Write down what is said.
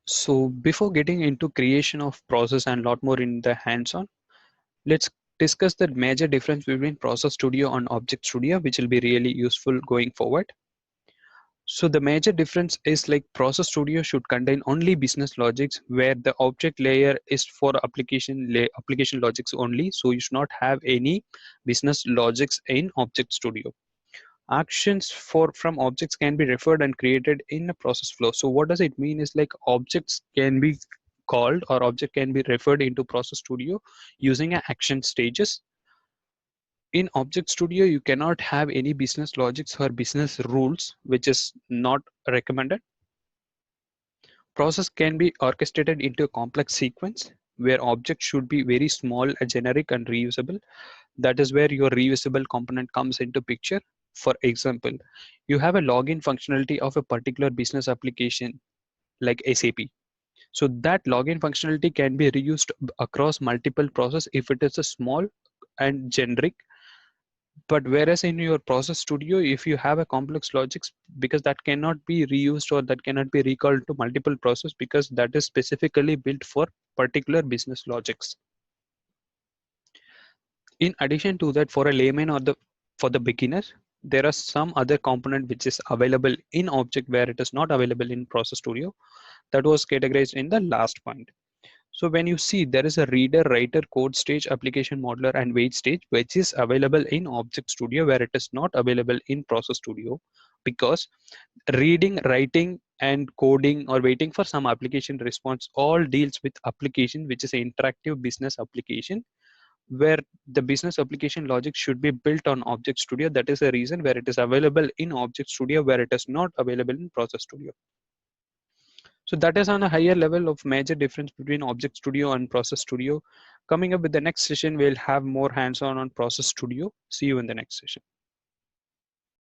So before getting into creation of process and lot more in the hands-on, let's discuss the major difference between Process Studio and Object Studio, which will be really useful going forward. So the major difference is like Process Studio should contain only business logics, where the object layer is for application logics only. So you should not have any business logics in Object Studio. Actions from objects can be referred and created in a process flow. So what does it mean is like objects can be called or object can be referred into Process Studio using a action stages. In Object Studio, you cannot have any business logics or business rules, which is not recommended. Process can be orchestrated into a complex sequence where objects should be very small, generic, and reusable. That is where your reusable component comes into picture. For example, you have a login functionality of a particular business application like SAP. So that login functionality can be reused across multiple processes if it is a small and generic. But whereas in your Process Studio, if you have a complex logics, because that cannot be reused or that cannot be recalled to multiple processes, because that is specifically built for particular business logics. In addition to that, for a layman or for the beginner, there are some other component which is available in object where it is not available in Process Studio. That was categorized in the last point. So when you see there is a reader, writer, code stage, application modeler, and wait stage, which is available in Object Studio where it is not available in Process Studio, because reading, writing, and coding or waiting for some application response all deals with application, which is an interactive business application where the business application logic should be built on Object Studio. That is a reason where it is available in Object Studio where it is not available in Process Studio. So that is on a higher level of major difference between Object Studio and Process Studio. Coming up with the next session, we'll have more hands-on on Process Studio. See you in the next session.